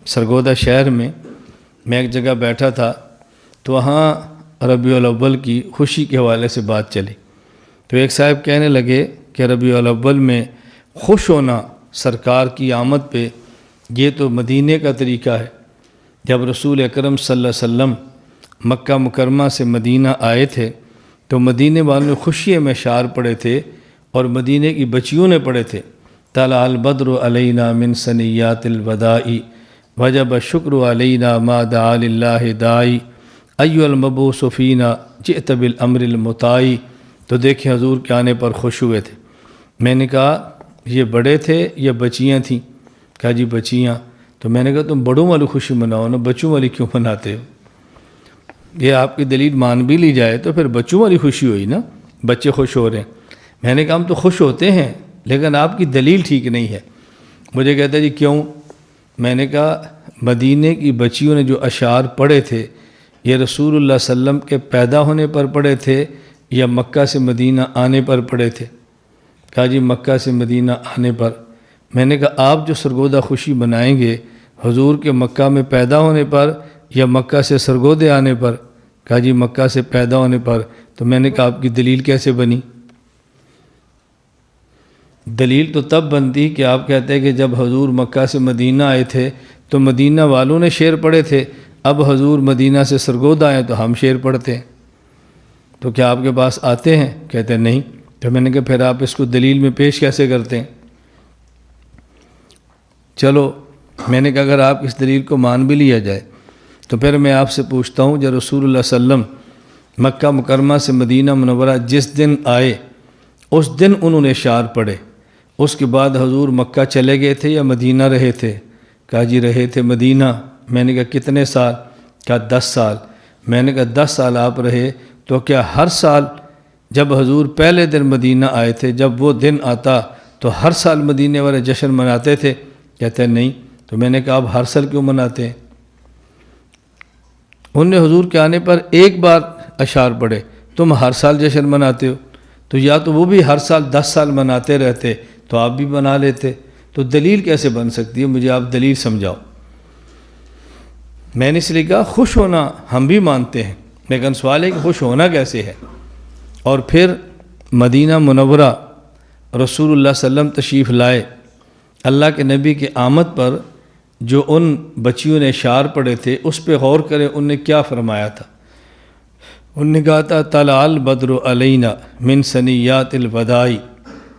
سرگودا شہر میں ایک جگہ بیٹھا تھا تو وہاں ربیع الاول کی خوشی کے حوالے سے بات چلی، تو ایک صاحب کہنے لگے کہ ربیع الاول میں خوش ہونا سرکار کی آمد پہ، یہ تو مدینے کا طریقہ ہے۔ جب رسول اکرم صلی اللہ علیہ وسلم مکہ مکرمہ سے مدینہ آئے تھے تو مدینے والوں نے خوشی میں اشعار پڑھے تھے اور مدینے کی بچیوں نے پڑھے تھے، طلع البدر علینا من ثنیات الوداع وجب الشکر علینا ما دعا للہ داعی ایها المبعوث فینا جئت بالامر المطاع۔ تو دیکھیں حضور کے آنے پر خوش ہوئے تھے۔ میں نے کہا یہ بڑے تھے یا بچیاں تھیں؟ کہا جی بچیاں۔ تو میں نے کہا تم بڑوں والی خوشی مناؤ نا، بچوں والی کیوں مناتے ہو؟ یہ آپ کی دلیل مان بھی لی جائے تو پھر بچوں والی خوشی ہوئی نا، بچے خوش ہو رہے ہیں۔ میں نے کہا ہم تو خوش ہوتے ہیں لیکن آپ کی دلیل ٹھیک نہیں ہے۔ مجھے کہتا جی کیوں؟ میں نے کہا مدینے کی بچیوں نے جو اشعار پڑھے تھے یہ رسول اللہ صلی اللہ علیہ وسلم کے پیدا ہونے پر پڑھے تھے یا مکہ سے مدینہ آنے پر پڑھے تھے؟ کہا جی مکہ سے مدینہ آنے پر۔ میں نے کہا آپ جو سرگودہ خوشی منائیں گے حضور کے مکہ میں پیدا ہونے پر یا مکہ سے سرگودے آنے پر؟ کہا جی مکہ سے پیدا ہونے پر۔ تو میں نے کہا آپ کی دلیل کیسے بنی؟ دلیل تو تب بنتی کہ آپ کہتے ہیں کہ جب حضور مکہ سے مدینہ آئے تھے تو مدینہ والوں نے شعر پڑھے تھے، اب حضور مدینہ سے سرگودہ آئے تو ہم شعر پڑھتے ہیں، تو کیا آپ کے پاس آتے ہیں؟ کہتے ہیں نہیں۔ تو میں نے کہا پھر آپ اس کو دلیل میں پیش کیسے کرتے ہیں؟ چلو میں نے کہا اگر آپ اس دلیل کو مان بھی لیا جائے تو پھر میں آپ سے پوچھتا ہوں جب رسول اللہ صلی اللہ علیہ وسلم مکہ مکرمہ سے مدینہ منورہ جس دن آئے اس دن انہوں نے اشعار پڑھے، اس کے بعد حضور مکہ چلے گئے تھے یا مدینہ رہے تھے؟ کہا جی رہے تھے مدینہ۔ میں نے کہا کتنے سال؟ کہا 10 سال۔ میں نے کہا 10 سال آپ رہے تو کیا ہر سال جب حضور پہلے دن مدینہ آئے تھے جب وہ دن آتا تو ہر سال مدینے والے جشن مناتے تھے؟ کہتے ہیں نہیں۔ تو میں نے کہا آپ ہر سال کیوں مناتے ہیں؟ انہوں نے حضور کے آنے پر ایک بار اشعار پڑھے، تم ہر سال جشن مناتے ہو، تو یا تو وہ بھی ہر سال 10 سال مناتے رہتے تو آپ بھی بنا لیتے، تو دلیل کیسے بن سکتی ہے؟ مجھے آپ دلیل سمجھاؤ۔ میں نے اس لیے کہا خوش ہونا ہم بھی مانتے ہیں لیکن سوال ہے کہ خوش ہونا کیسے ہے؟ اور پھر مدینہ منورہ رسول اللہ صلی اللہ علیہ وسلم تشریف لائے، اللہ کے نبی کے آمد پر جو ان بچیوں نے اشعار پڑھے تھے اس پہ غور کریں ان نے کیا فرمایا تھا۔ انہوں نے کہا تھا طلع البدر علینا من ثنیات الوداع۔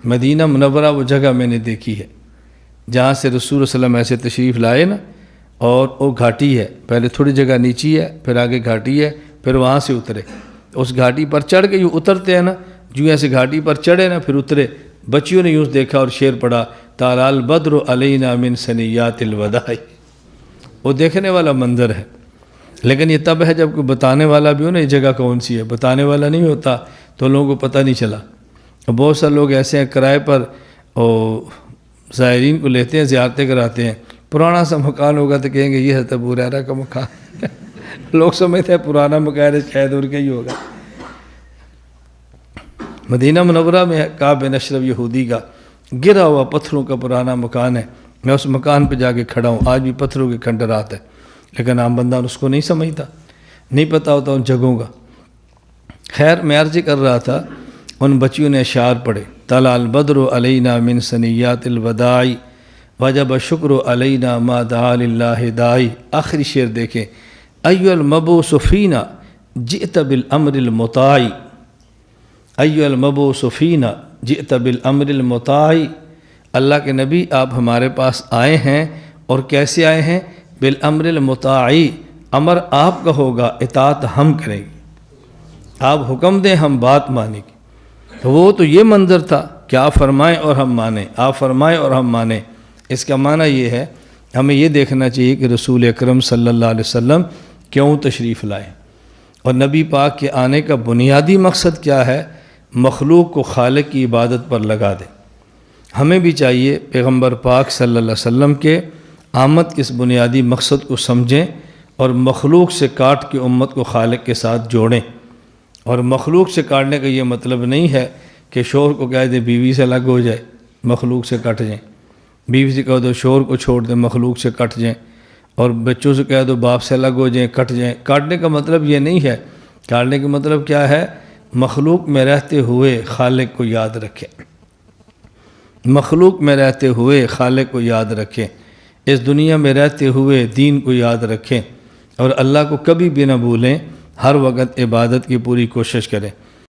مدینہ منورہ وہ جگہ میں نے دیکھی ہے جہاں سے رسول صلی اللہ علیہ وسلم ایسے تشریف لائے نا، اور وہ گھاٹی ہے، پہلے تھوڑی جگہ نیچی ہے پھر آگے گھاٹی ہے، پھر وہاں سے اترے، اس گھاٹی پر چڑھ کے یوں اترتے ہیں نا، جو ایسے گھاٹی پر چڑھے نا پھر اترے۔ بچیوں نے یوں دیکھا اور شعر پڑھا طلع البدر علینا من ثنیات الوداع۔ وہ دیکھنے والا منظر ہے، لیکن یہ تب ہے جب کوئی بتانے والا بھی ہو نا یہ جگہ کون سی ہے، بتانے والا نہیں ہوتا تو لوگوں کو پتہ نہیں چلا۔ بہت سارے لوگ ایسے ہیں کرائے پر زائرین کو لیتے ہیں، زیارتیں کراتے ہیں، پرانا سا مکان ہوگا تو کہیں گے یہ حضرت ابو ہریرہ کا مکان لوگ سمجھتے ہیں پرانا مکان شاید ان کا ہی ہوگا۔ مدینہ منورہ میں کعب بن اشرف یہودی کا گرا ہوا پتھروں کا پرانا مکان ہے، میں اس مکان پہ جا کے کھڑا ہوں، آج بھی پتھروں کے کھنڈرات ہے، لیکن عام بندہ اس کو نہیں سمجھتا، نہیں پتہ ہوتا ان جگہوں کا۔ خیر میں عرض کر رہا تھا ان بچیوں نے اشعار پڑھے طلع البدر علینا من ثنیات الوداع وجب الشکر علینا ما دعا للہ داعی۔ آخری شعر دیکھیں ایها المبعوث فینا جئت بالامر المطاع، ایها المبعوث فینا جئت بالامر المطاع۔ اللہ کے نبی آپ ہمارے پاس آئے ہیں اور کیسے آئے ہیں؟ بالامر المطاع، امر آپ کا ہوگا، اطاعت ہم کریں گے، آپ حکم دیں ہم بات مانیں گے۔ تو وہ تو یہ منظر تھا کہ آپ فرمائیں اور ہم مانیں، آپ فرمائیں اور ہم مانیں۔ اس کا معنی یہ ہے ہمیں یہ دیکھنا چاہیے کہ رسول اکرم صلی اللہ علیہ وسلم کیوں تشریف لائے، اور نبی پاک کے آنے کا بنیادی مقصد کیا ہے؟ مخلوق کو خالق کی عبادت پر لگا دے۔ ہمیں بھی چاہیے پیغمبر پاک صلی اللہ علیہ وسلم کے آمد کے اس بنیادی مقصد کو سمجھیں اور مخلوق سے کاٹ کے امت کو خالق کے ساتھ جوڑیں۔ اور مخلوق سے کاٹنے کا یہ مطلب نہیں ہے کہ شوہر کو کہہ دیں بیوی سے الگ ہو جائے، مخلوق سے کٹ جائیں، بیوی سے کہہ دو شوہر کو چھوڑ دیں، مخلوق سے کٹ جائیں، اور بچوں سے کہہ دو باپ سے الگ ہو جائیں، کٹ جائیں۔ کاٹنے کا مطلب یہ نہیں ہے، کاٹنے کا مطلب کیا ہے؟ مخلوق میں رہتے ہوئے خالق کو یاد رکھیں، مخلوق میں رہتے ہوئے خالق کو یاد رکھیں، اس دنیا میں رہتے ہوئے دین کو یاد رکھیں، اور اللہ کو کبھی بھی نہ بھولیں، ہر وقت عبادت کی پوری کوشش کریں۔